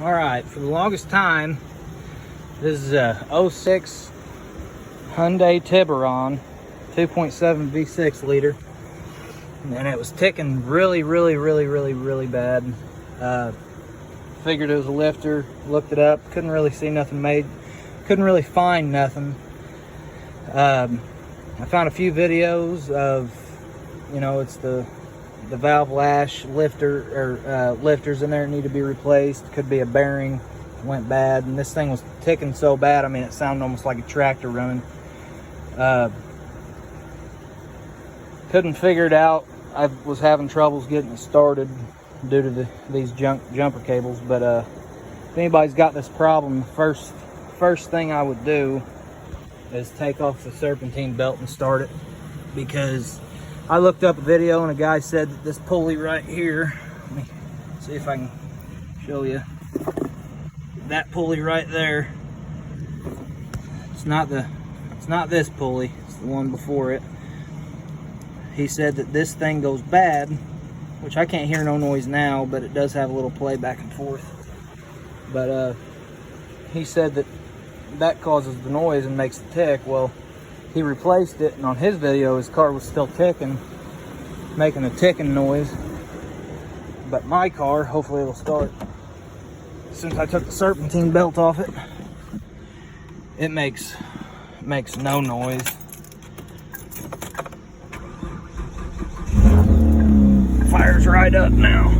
All right, for the longest time, this is a '06 Hyundai Tiburon, 2.7 V6 liter, and it was ticking really bad. Figured it was a lifter, looked it up, couldn't really see nothing couldn't really find nothing. I found a few videos of, it's the valve lash lifter or lifters in there need to be replaced. Could be a bearing went bad, and this thing was ticking so bad, I mean, it sounded almost like a tractor running. Couldn't figure it out. I was having troubles getting it started due to these jumper cables, but if anybody's got this problem, the first thing I would do is take off the serpentine belt and start it, because I looked up a video and a guy said that this pulley right here, let me see if I can show you, that pulley right there, it's not this pulley, it's the one before it. He said that this thing goes bad, which I can't hear no noise now, but it does have a little play back and forth. But he said that causes the noise and makes it tick. Well, he replaced it, and on his video his car was still ticking, making a ticking noise. But my car, hopefully it'll start. Since I took the serpentine belt off it, it makes no noise. Fires right up now.